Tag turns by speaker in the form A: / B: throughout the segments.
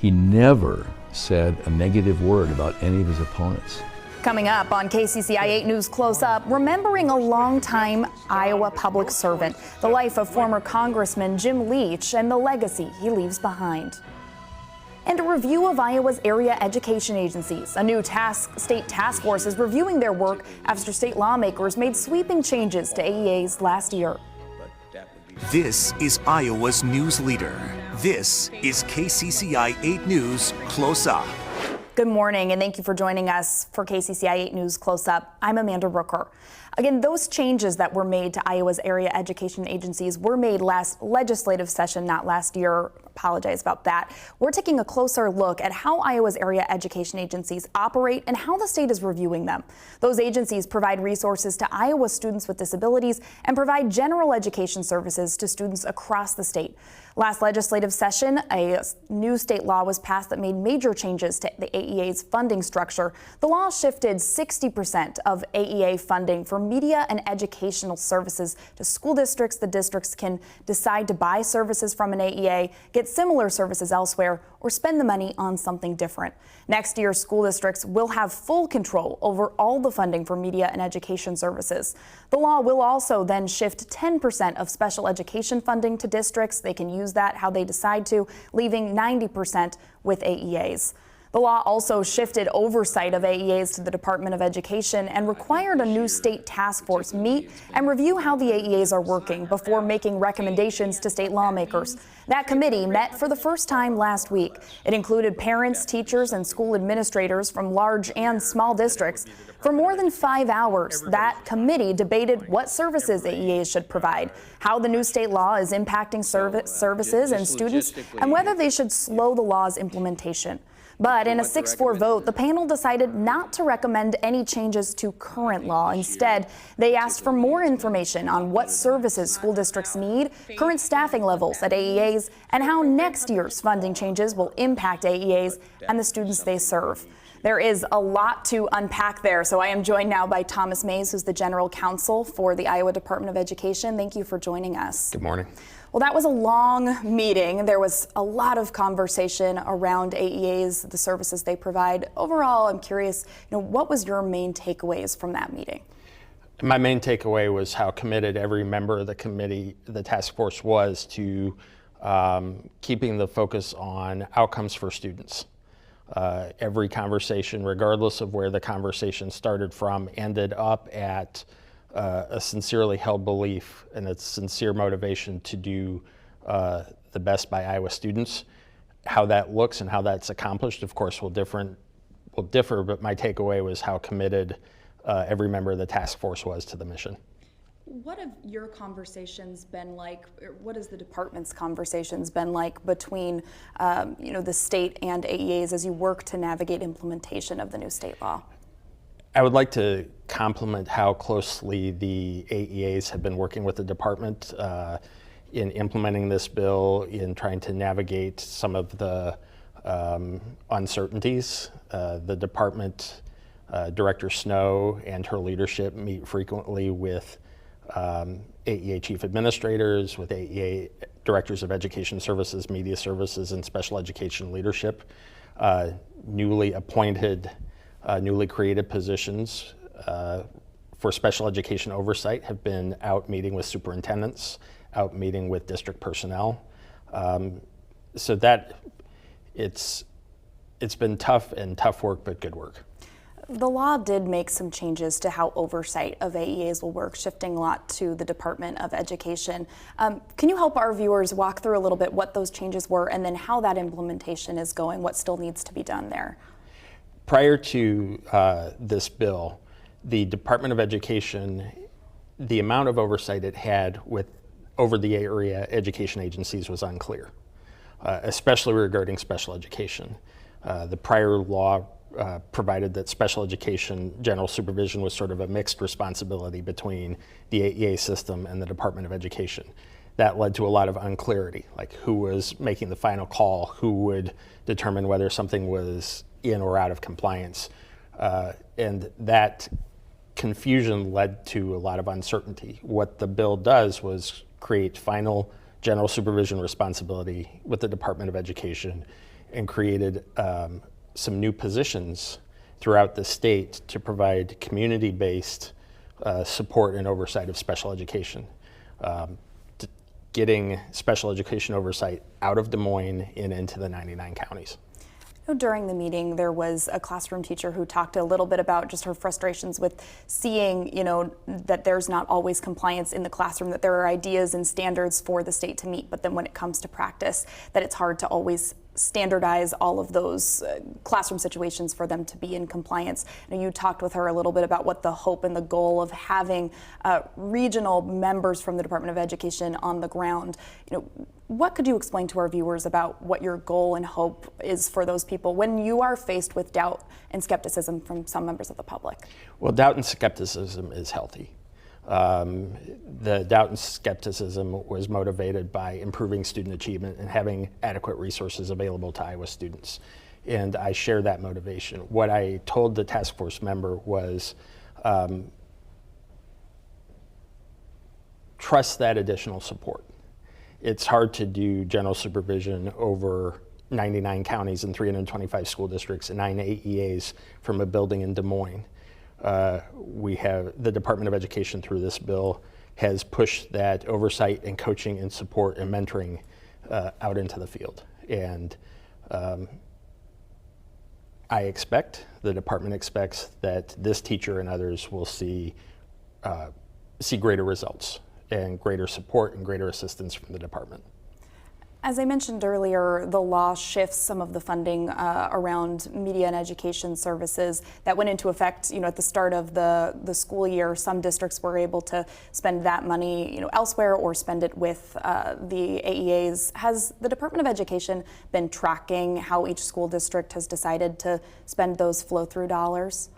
A: He never said a negative word about any of his opponents.
B: Coming up on KCCI 8 News Close Up, remembering a longtime Iowa public servant, the life of former Congressman Jim Leach and the legacy he leaves behind. And a review of Iowa's area education agencies. A new state task force is reviewing their work after state lawmakers made sweeping changes to AEAs last year.
C: This is Iowa's news leader. This is KCCI 8 News Close Up.
B: Good morning, and thank you for joining us for KCCI 8 News Close Up. I'm Amanda Rooker. Again, those changes that were made to Iowa's area education agencies were made last legislative session, not last year. Apologize about that. We're taking a closer look at how Iowa's area education agencies operate and how the state is reviewing them. Those agencies provide resources to Iowa students with disabilities and provide general education services to students across the state. Last legislative session, a new state law was passed that made major changes to the AEA's funding structure. The law shifted 60% of AEA funding for media and educational services to school districts. The districts can decide to buy services from an AEA, get similar services elsewhere, or spend the money on something different. Next year, school districts will have full control over all the funding for media and education services. The law will also then shift 10% of special education funding to districts. They can use that how they decide to, leaving 90% with AEAs. The law also shifted oversight of AEAs to the Department of Education and required a new state task force meet and review how the AEAs are working before making recommendations to state lawmakers. That committee met for the first time last week. It included parents, teachers, and school administrators from large and small districts. For more than 5 hours, that committee debated what services AEAs should provide, how the new state law is impacting services and students, and whether they should slow the law's implementation. But in a 6-4 vote, the panel decided not to recommend any changes to current law. Instead, they asked for more information on what services school districts need, current staffing levels at AEAs, and how next year's funding changes will impact AEAs and the students they serve. There is a lot to unpack there, so I am joined now by Thomas Mays, who's the General Counsel for the Iowa Department of Education. Thank you for joining us.
D: Good morning.
B: Well, that was a long meeting. There was a lot of conversation around AEAs, the services they provide. Overall, I'm curious, what was your main takeaways from that meeting?
D: My main takeaway was how committed every member of the committee, the task force, was to keeping the focus on outcomes for students. Every conversation, regardless of where the conversation started from, ended up at a sincerely held belief and a sincere motivation to do the best by Iowa students. How that looks and how that's accomplished, of course, will differ, but my takeaway was how committed every member of the task force was to the mission.
B: What have your conversations been like? What has the department's conversations been like between the state and AEAs as you work to navigate implementation of the new state law?
D: I would like to compliment how closely the AEAs have been working with the department in implementing this bill, in trying to navigate some of the uncertainties. The department, Director Snow and her leadership meet frequently with AEA chief administrators, with AEA directors of education services, media services, and special education leadership. Newly appointed, newly created positions for special education oversight have been out meeting with superintendents, out meeting with district personnel. So that it's been tough work, but good work.
B: The law did make some changes to how oversight of AEAs will work, shifting a lot to the Department of Education. Can you help our viewers walk through a little bit what those changes were and then how that implementation is going, what still needs to be done there?
D: Prior to this bill, the Department of Education, the amount of oversight it had over the area education agencies was unclear, especially regarding special education. The prior law provided that special education general supervision was sort of a mixed responsibility between the AEA system and the Department of Education. That led to a lot of unclarity, like who was making the final call, who would determine whether something was in or out of compliance. And that confusion led to a lot of uncertainty. What the bill does was create final general supervision responsibility with the Department of Education and created some new positions throughout the state to provide community-based support and oversight of special education. Getting special education oversight out of Des Moines and into the 99 counties.
B: During the meeting, there was a classroom teacher who talked a little bit about just her frustrations with seeing, that there's not always compliance in the classroom, that there are ideas and standards for the state to meet, but then when it comes to practice, that it's hard to always standardize all of those classroom situations for them to be in compliance. You talked with her a little bit about what the hope and the goal of having regional members from the Department of Education on the ground. What could you explain to our viewers about what your goal and hope is for those people when you are faced with doubt and skepticism from some members of the public?
D: Well, doubt and skepticism is healthy. The doubt and skepticism was motivated by improving student achievement and having adequate resources available to Iowa students. And I share that motivation. What I told the task force member was trust that additional support. It's hard to do general supervision over 99 counties and 325 school districts and 9 AEAs from a building in Des Moines. We have the Department of Education through this bill has pushed that oversight and coaching and support and mentoring out into the field. And the department expects that this teacher and others will see greater results and greater support and greater assistance from the department.
B: As I mentioned earlier, the law shifts some of the funding around media and education services that went into effect, at the start of the school year. Some districts were able to spend that money, elsewhere or spend it with the AEAs. Has the Department of Education been tracking how each school district has decided to spend those flow-through dollars?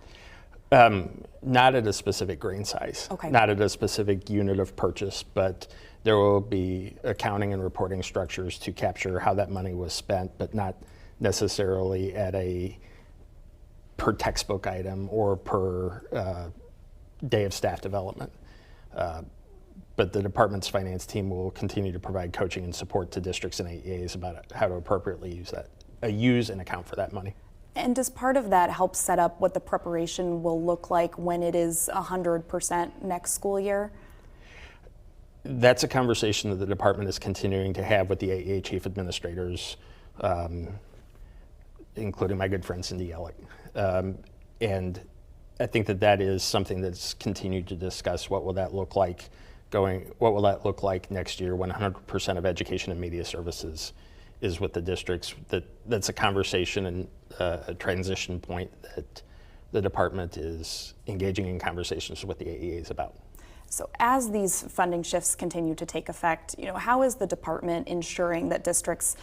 D: Not at a specific grain size,
B: Okay.
D: Not at a specific unit of purchase, but there will be accounting and reporting structures to capture how that money was spent, but not necessarily at a per textbook item or per day of staff development. But the department's finance team will continue to provide coaching and support to districts and AEAs about how to appropriately use and account for that money.
B: And does part of that help set up what the preparation will look like when it is 100% next school year?
D: That's a conversation that the department is continuing to have with the AEA chief administrators, including my good friend Cindy Yellick. And I think that is something that's continued to discuss. What will that look like next year when 100% of education and media services is with the districts? That's a conversation and a transition point that the department is engaging in conversations with the AEAs about.
B: So as these funding shifts continue to take effect, how is the department ensuring that districts,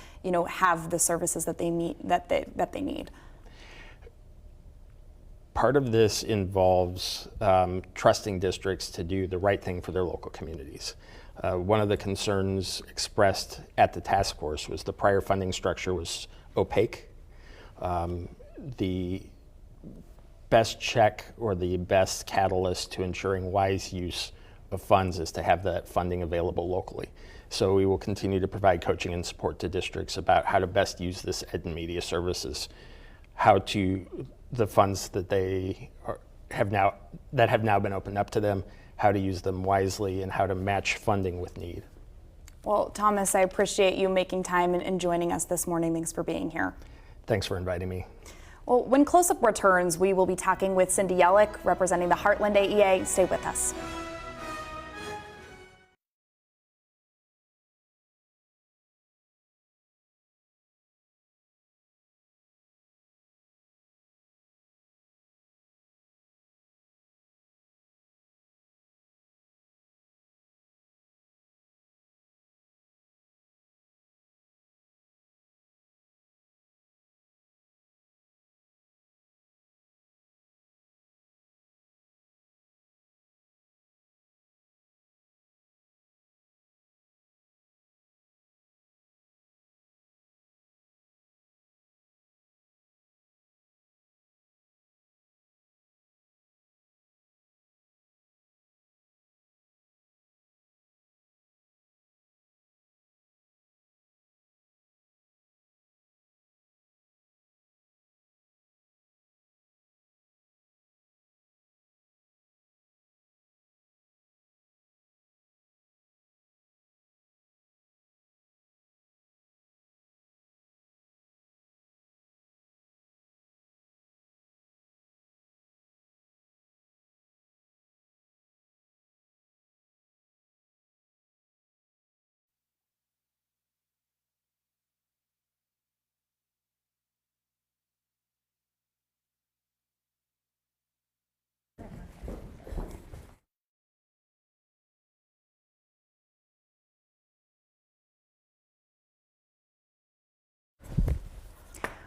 B: have the services that they need?
D: Part of this involves trusting districts to do the right thing for their local communities. One of the concerns expressed at the task force was the prior funding structure was opaque. The best check or the best catalyst to ensuring wise use of funds is to have that funding available locally. So we will continue to provide coaching and support to districts about how to best use this ed and media services, the funds that have now been opened up to them, how to use them wisely and how to match funding with need.
B: Well, Thomas, I appreciate you making time and joining us this morning. Thanks for being here.
D: Thanks for inviting me.
B: Well, when Close Up returns, we will be talking with Cindy Yellick, representing the Heartland AEA. Stay with us.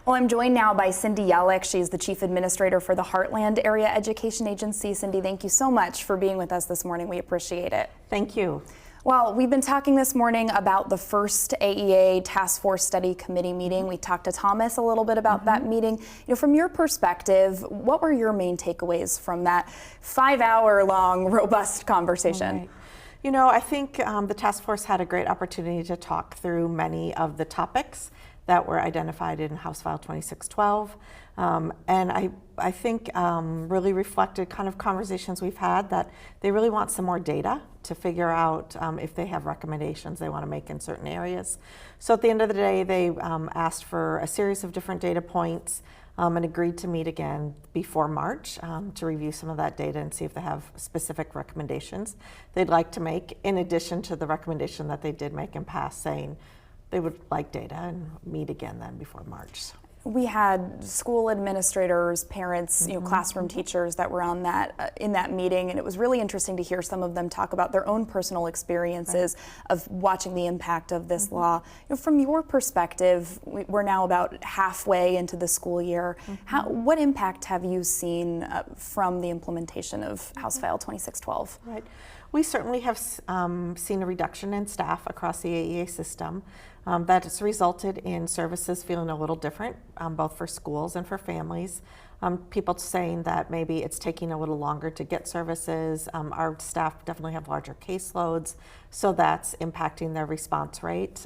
B: Well, I'm joined now by Cindy Yellick. She's the Chief Administrator for the Heartland Area Education Agency. Cindy, thank you so much for being with us this morning. We appreciate it.
E: Thank you.
B: Well, we've been talking this morning about the first AEA Task Force Study Committee meeting. We talked to Thomas a little bit about that meeting. From your perspective, what were your main takeaways from that 5-hour-long, robust conversation?
E: Right. I think the task force had a great opportunity to talk through many of the topics that were identified in House File 2612. And I think really reflected kind of conversations we've had that they really want some more data to figure out if they have recommendations they want to make in certain areas. So at the end of the day, they asked for a series of different data points and agreed to meet again before March to review some of that data and see if they have specific recommendations they'd like to make, in addition to the recommendation that they did make in past saying they would like data, and meet again then before March.
B: We had school administrators, parents, classroom teachers that were on that in that meeting, and it was really interesting to hear some of them talk about their own personal experiences of watching the impact of this law. From your perspective, we're now about halfway into the school year. What impact have you seen from the implementation of House File 2612?
E: Right. We certainly have seen a reduction in staff across the AEA system. That has resulted in services feeling a little different, both for schools and for families. People saying that maybe it's taking a little longer to get services. Our staff definitely have larger caseloads, so that's impacting their response rate.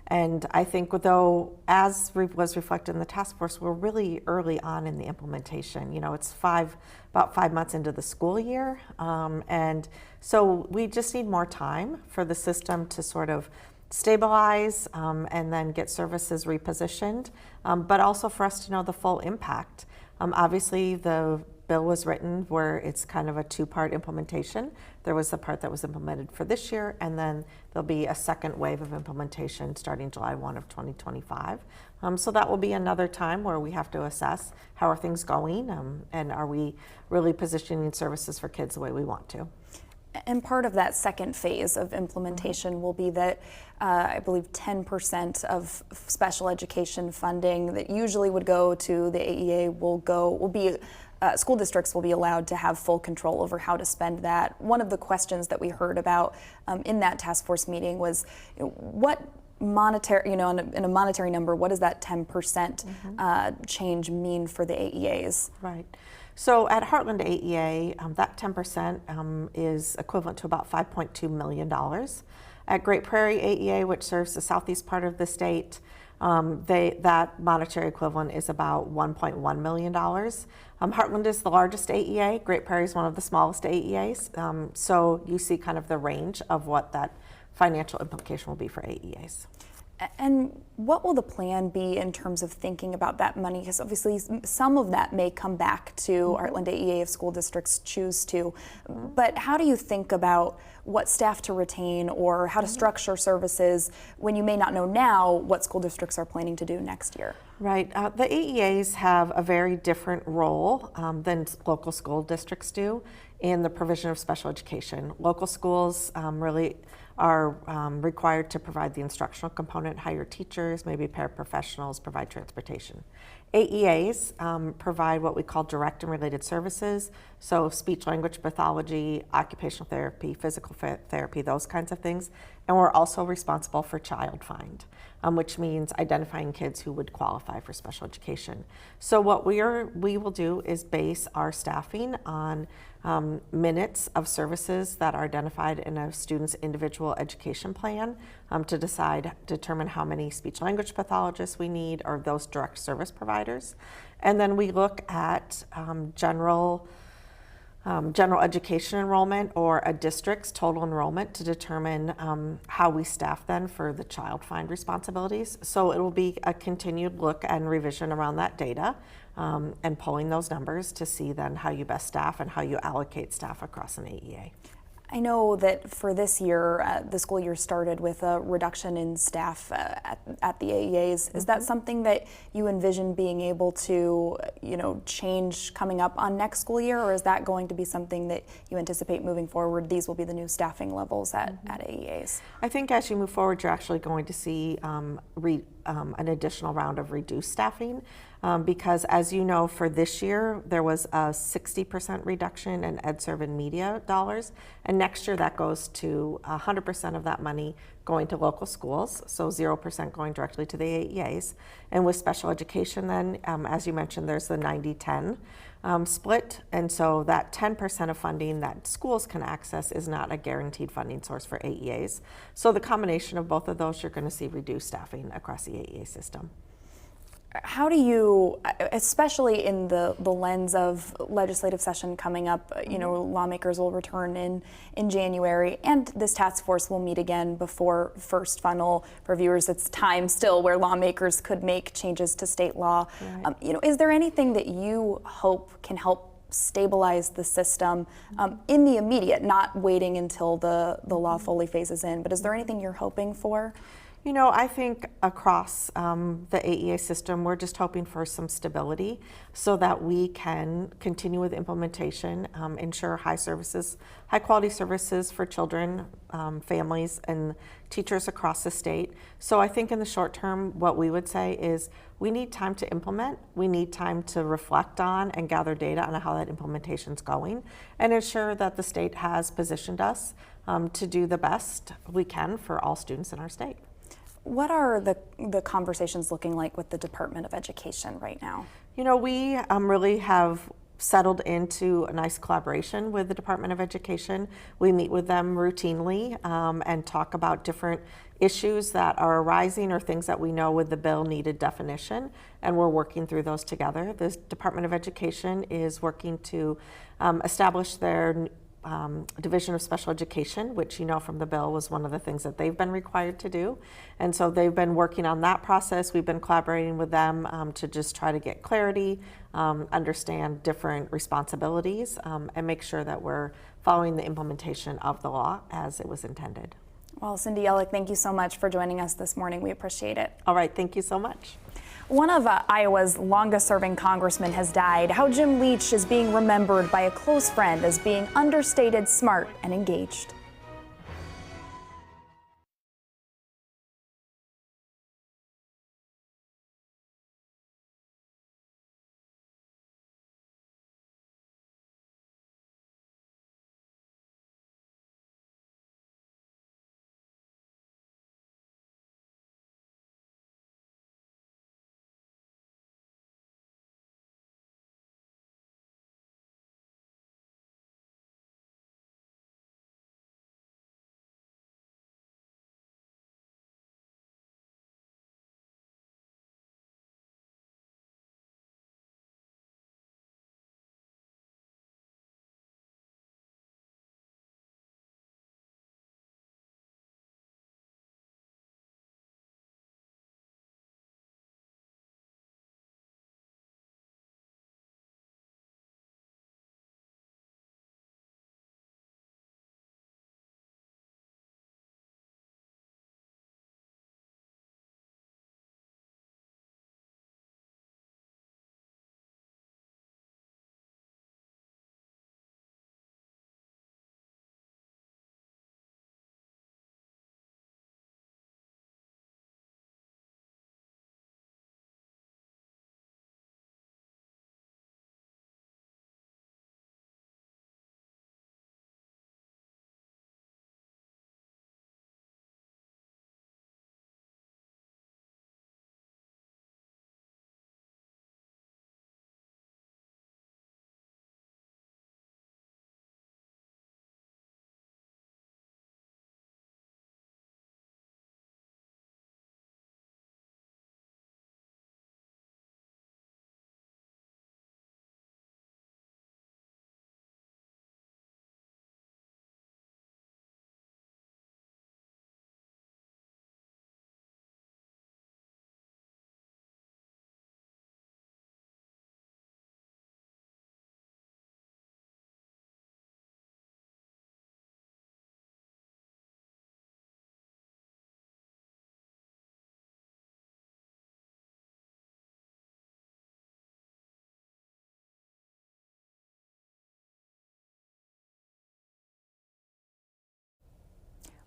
E: And I think though, as was reflected in the task force, we're really early on in the implementation. It's about 5 months into the school year. And so we just need more time for the system to sort of stabilize and then get services repositioned, but also for us to know the full impact. Obviously, the bill was written where it's kind of a two-part implementation. There was the part that was implemented for this year, and then there'll be a second wave of implementation starting July 1 of 2025. So that will be another time where we have to assess how are things going, and are we really positioning services for kids the way we want to.
B: And part of that second phase of implementation will be that I believe 10% of special education funding that usually would go to the AEA will be school districts will be allowed to have full control over how to spend that. One of the questions that we heard about in that task force meeting was what monetary, in a monetary number, what does that 10% change mean for the AEAs?
E: Right. So at Heartland AEA, that 10% is equivalent to about $5.2 million. At Great Prairie AEA, which serves the southeast part of the state, that monetary equivalent is about $1.1 million. Heartland is the largest AEA. Great Prairie is one of the smallest AEAs. So you see kind of the range of what that financial implication will be for AEAs.
B: And what will the plan be in terms of thinking about that money? Because obviously some of that may come back to Heartland AEA if school districts choose to. But how do you think about what staff to retain or how to structure services when you may not know now what school districts are planning to do next year?
E: Right. The AEAs have a very different role than local school districts do in the provision of special education. Local schools really are required to provide the instructional component, hire teachers, maybe paraprofessionals, provide transportation. AEAs provide what we call direct and related services, so speech language pathology, occupational therapy, physical therapy, those kinds of things. And we're also responsible for child find, which means identifying kids who would qualify for special education. So what we will do is base our staffing on minutes of services that are identified in a student's individual education plan to determine how many speech language pathologists we need or those direct service providers. And then we look at general education enrollment or a district's total enrollment to determine how we staff then for the child find responsibilities. So it will be a continued look and revision around that data and pulling those numbers to see then how you best staff and how you allocate staff across an AEA.
B: I know that for this year, the school year started with a reduction in staff at the AEAs. Is that something that you envision being able to, change coming up on next school year, or is that going to be something that you anticipate moving forward? These will be the new staffing levels at AEAs.
E: I think as you move forward, you're actually going to see an additional round of reduced staffing because, as you know, for this year, there was a 60% reduction in EdServe and media dollars. And next year, that goes to 100% of that money going to local schools, so 0% going directly to the AEAs. And with special education, then, as you mentioned, there's the 90-10 split. And so that 10% of funding that schools can access is not a guaranteed funding source for AEAs. So the combination of both of those, you're going to see reduced staffing across the AEA system.
B: How do you, especially in the lens of legislative session coming up, you know, lawmakers will return in January, and this task force will meet again before first final reviewers. It's time still where lawmakers could make changes to state law. Right. You know, is there anything that you hope can help stabilize the system in the immediate, not waiting until the law fully phases in, but is there anything you're hoping for?
E: You know, I think across the AEA system, we're just hoping for some stability so that we can continue with implementation, ensure high quality services for children, families, and teachers across the state. So I think in the short term, what we would say is we need time to implement, we need time to reflect on and gather data on how that implementation is going, and ensure that the state has positioned us to do the best we can for all students in our state.
B: What are the conversations looking like with the Department of Education right now?
E: You know, we really have settled into a nice collaboration with the Department of Education. We meet with them routinely and talk about different issues that are arising or things that we know with the bill needed definition, and we're working through those together. The Department of Education is working to establish their Division of Special Education, which you know from the bill was one of the things that they've been required to do. And so they've been working on that process. We've been collaborating with them to just try to get clarity, understand different responsibilities, and make sure that we're following the implementation of the law as it was intended.
B: Well, Cindy Ellick, thank you so much for joining us this morning. We appreciate it.
E: All right, thank you so much.
B: One of Iowa's longest-serving congressmen has died. How Jim Leach is being remembered by a close friend as being understated, smart, and engaged.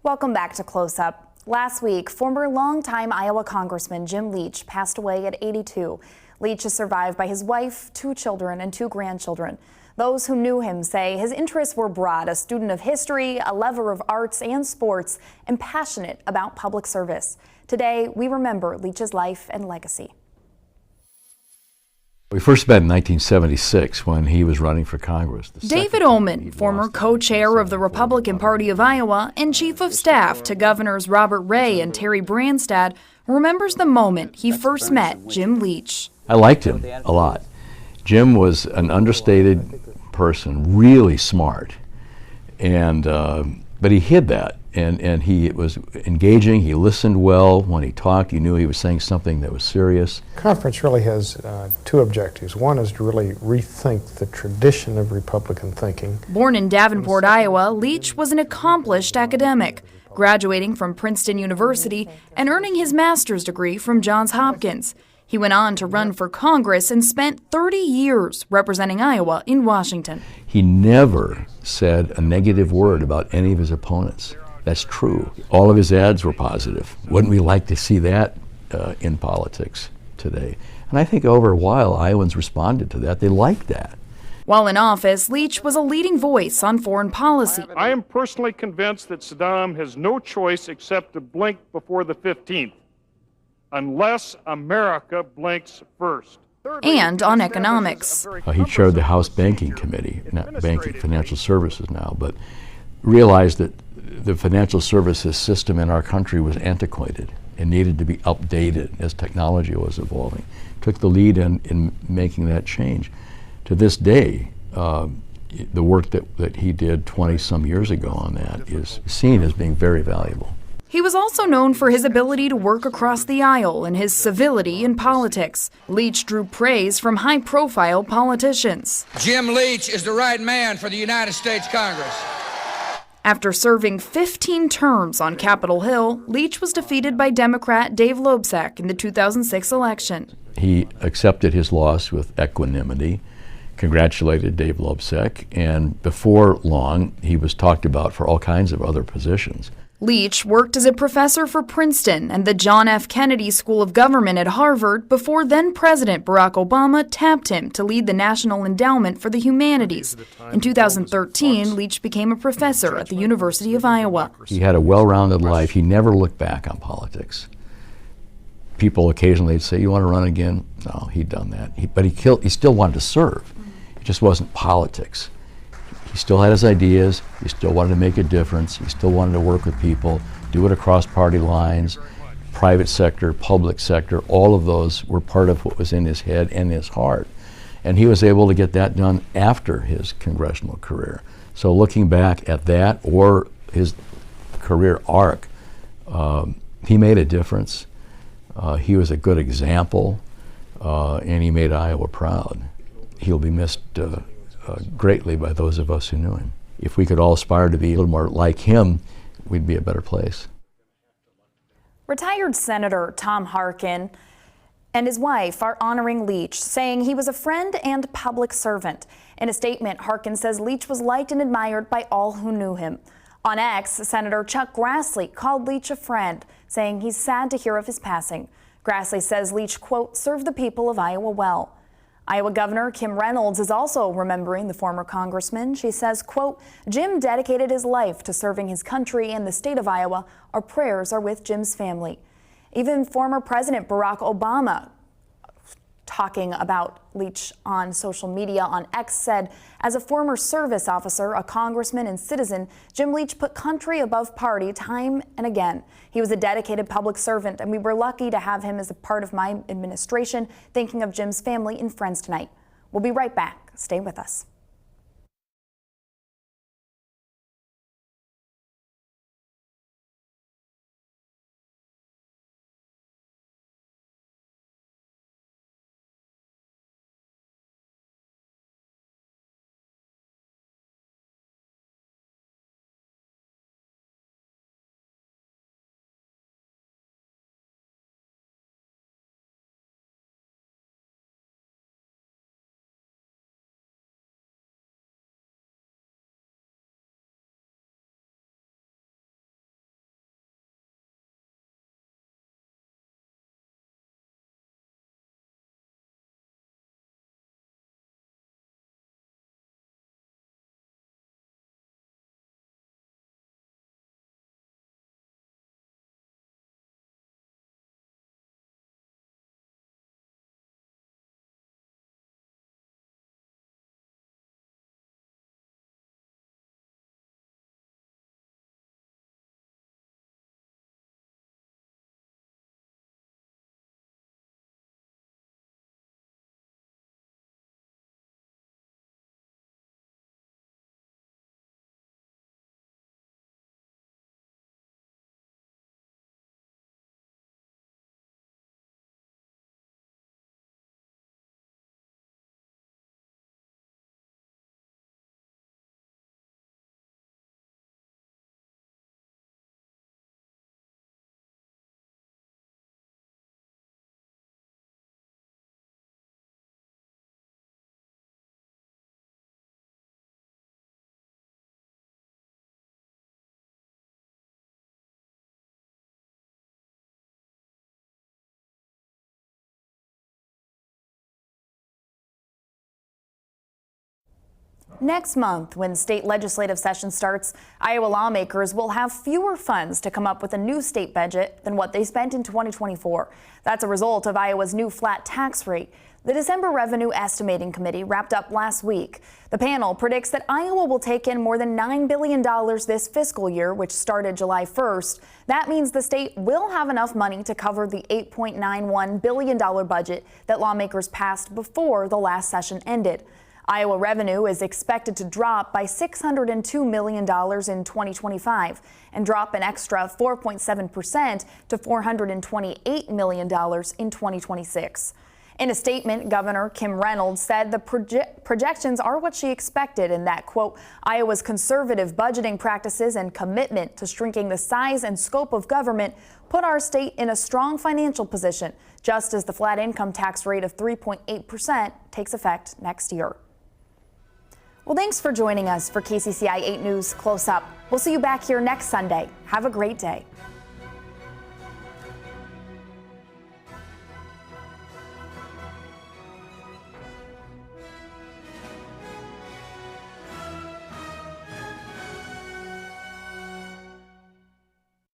B: Welcome back to Close Up. Last week, former longtime Iowa Congressman Jim Leach passed away at 82. Leach is survived by his wife, 2 children, and 2 grandchildren. Those who knew him say his interests were broad, a student of history, a lover of arts and sports, and passionate about public service. Today, we remember Leach's life and legacy.
A: We first met in 1976 when he was running for Congress.
B: David Ullman, former co-chair of the Republican Party of Iowa and chief of staff to Governors Robert Ray and Terry Branstad, remembers the moment he first met Jim Leach.
A: I liked him a lot. Jim was an understated person, really smart, and but he hid that, and he was engaging. He listened well when he talked. You knew he was saying something that was serious.
F: The conference really has 2 objectives. One is to really rethink the tradition of Republican thinking.
B: Born in Davenport, Iowa, Leach was an accomplished academic, graduating from Princeton University and earning his master's degree from Johns Hopkins. He went on to run for Congress and spent 30 years representing Iowa in Washington.
A: He never said a negative word about any of his opponents. That's true. All of his ads were positive. Wouldn't we like to see that in politics today? And I think over a while, Iowans responded to that. They liked that.
B: While in office, Leach was a leading voice on foreign policy.
G: I am personally convinced that Saddam has no choice except to blink before the 15th, unless America blinks first.
B: And on economics.
A: He chaired the House Banking Committee, not banking, financial services now, but realized that the financial services system in our country was antiquated and needed to be updated as technology was evolving. Took the lead in making that change. To this day, the work that he did 20-some years ago on that is seen as being very valuable.
B: He was also known for his ability to work across the aisle and his civility in politics. Leach drew praise from high-profile politicians.
H: Jim Leach is the right man for the United States Congress.
B: After serving 15 terms on Capitol Hill, Leach was defeated by Democrat Dave Loebsack in the 2006 election.
A: He accepted his loss with equanimity, congratulated Dave Loebsack, and before long, he was talked about for all kinds of other positions.
B: Leach worked as a professor for Princeton and the John F. Kennedy School of Government at Harvard before then-President Barack Obama tapped him to lead the National Endowment for the Humanities. In 2013, Leach became a professor at the University of Iowa.
A: He had a well-rounded life. He never looked back on politics. People occasionally would say, "You want to run again?" No, he'd done that. But he still wanted to serve. It just wasn't politics. He still had his ideas, he still wanted to make a difference, he still wanted to work with people, do it across party lines, private sector, public sector, all of those were part of what was in his head and his heart. And he was able to get that done after his congressional career. So looking back at that or his career arc, he made a difference. He was a good example, and he made Iowa proud. He'll be missed greatly by those of us who knew him. If we could all aspire to be a little more like him, we'd be a better place.
B: Retired Senator Tom Harkin and his wife are honoring Leach, saying he was a friend and public servant. In a statement, Harkin says Leach was liked and admired by all who knew him. On X, Senator Chuck Grassley called Leach a friend, saying he's sad to hear of his passing. Grassley says Leach, quote, served the people of Iowa well. Iowa Governor Kim Reynolds is also remembering the former congressman. She says, quote, Jim dedicated his life to serving his country and the state of Iowa. Our prayers are with Jim's family. Even former President Barack Obama, talking about Leach on social media on X, said, as a former service officer, a congressman and citizen, Jim Leach put country above party time and again. He was a dedicated public servant, and we were lucky to have him as a part of my administration. Thinking of Jim's family and friends tonight. We'll be right back. Stay with us. Next month, when state legislative session starts, Iowa lawmakers will have fewer funds to come up with a new state budget than what they spent in 2024. That's a result of Iowa's new flat tax rate. The December Revenue Estimating Committee wrapped up last week. The panel predicts that Iowa will take in more than $9 billion this fiscal year, which started July 1st. That means the state will have enough money to cover the $8.91 billion budget that lawmakers passed before the last session ended. Iowa revenue is expected to drop by $602 million in 2025 and drop an extra 4.7% to $428 million in 2026. In a statement, Governor Kim Reynolds said the projections are what she expected and that, quote, Iowa's conservative budgeting practices and commitment to shrinking the size and scope of government put our state in a strong financial position, just as the flat income tax rate of 3.8% takes effect next year. Well, thanks for joining us for KCCI 8 News Close Up. We'll see you back here next Sunday. Have a great day.